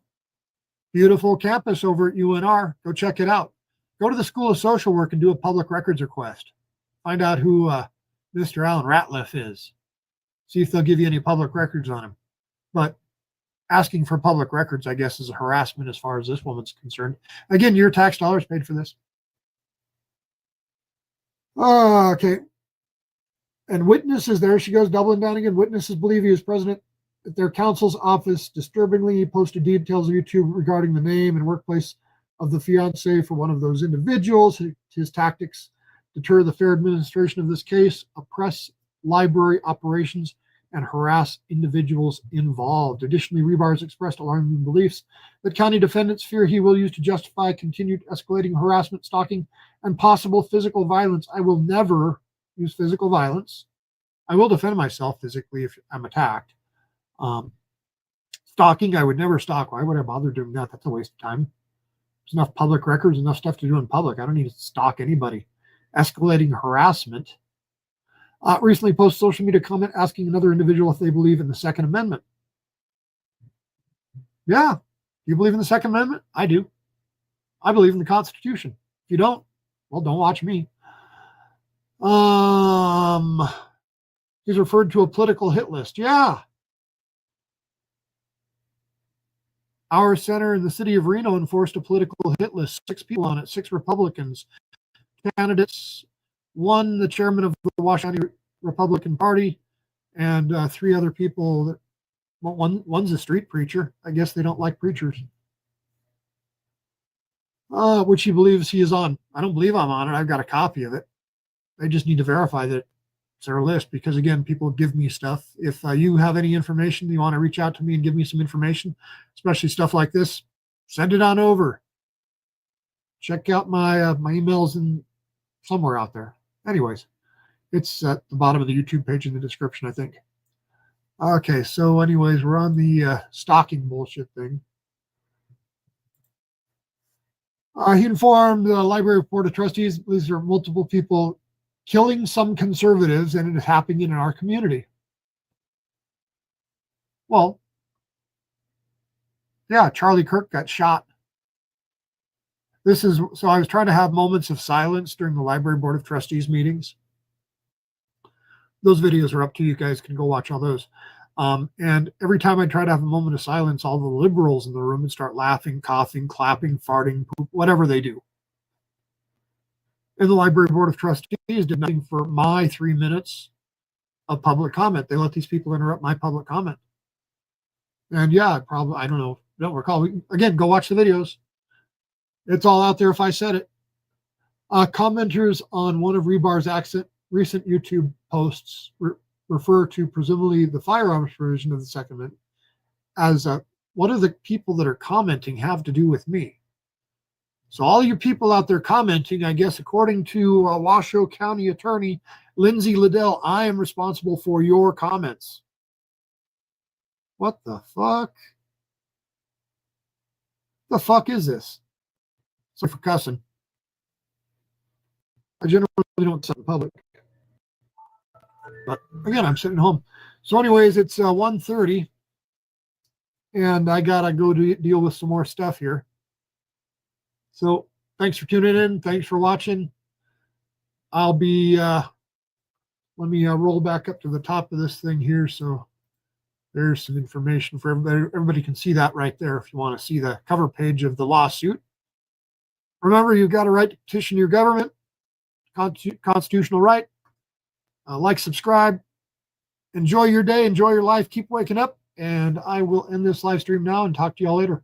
beautiful campus over at UNR, go check it out. Go to the School of Social Work and do a public records request. Find out who Mr. Alan Ratliff is. See if they'll give you any public records on him. But asking for public records, I guess, is a harassment as far as this woman's concerned. Again, your tax dollars paid for this. Okay. And witnesses there, she goes doubling down again. Witnesses believe he was present at their counsel's office disturbingly posted details of YouTube regarding the name and workplace of the fiance for one of those individuals. His tactics deter the fair administration of this case, oppress library operations, and harass individuals involved. Additionally, Rebar expressed alarming beliefs that county defendants fear he will use to justify continued escalating harassment, stalking, and possible physical violence. I will never use physical violence. I will defend myself physically if I'm attacked. Stalking, I would never stalk. Why would I bother doing that? That's a waste of time. There's enough public records, enough stuff to do in public. I don't need to stalk anybody. Escalating harassment. Recently posted social media comment asking another individual if they believe in the Second Amendment. Yeah. Do you believe in the Second Amendment? I do. I believe in the Constitution. If you don't, well, don't watch me. He's referred to a political hit list. Yeah. Our center in the city of Reno enforced a political hit list. 6 people on it, 6 Republicans. Candidates, 1, the chairman of the Washington County Republican Party, and 3 other people. That, well, one's a street preacher. I guess they don't like preachers. Which he believes he is on. I don't believe I'm on it. I've got a copy of it. They just need to verify that it's their list because, again, people give me stuff. If you have any information, you want to reach out to me and give me some information, especially stuff like this, send it on over. Check out my my emails in somewhere out there. Anyways, it's at the bottom of the YouTube page in the description, I think. Okay, so anyways, we're on the stalking bullshit thing. He informed the Library Board of Trustees these are multiple people killing some conservatives, and it is happening in our community. Well, yeah, Charlie Kirk got shot. This is so I was trying to have moments of silence during the Library Board of Trustees meetings. Those videos are up to you. You guys can go watch all those. And every time I try to have a moment of silence, all the liberals in the room would start laughing, coughing, clapping, farting, poop, whatever they do. And the Library Board of Trustees did nothing for my 3 minutes of public comment. They let these people interrupt my public comment. And yeah, probably, I don't know, don't recall. Again, go watch the videos. It's all out there if I said it. Commenters on one of Rebar's recent YouTube posts refer to presumably the firearms provision of the Second Amendment as what do the people that are commenting have to do with me? So all you people out there commenting, I guess, according to Washoe County Attorney Lindsay Liddell, I am responsible for your comments. What the fuck? The fuck is this? Sorry for cussing. I generally don't say in public. But again, I'm sitting home. So anyways, it's 1:30. And I got to go deal with some more stuff here. So thanks for tuning in. Thanks for watching. I'll be, let me roll back up to the top of this thing here. So there's some information for everybody. Everybody can see that right there if you want to see the cover page of the lawsuit. Remember, you've got a right to petition your government, constitutional right. Like, subscribe. Enjoy your day. Enjoy your life. Keep waking up. And I will end this live stream now and talk to you all later.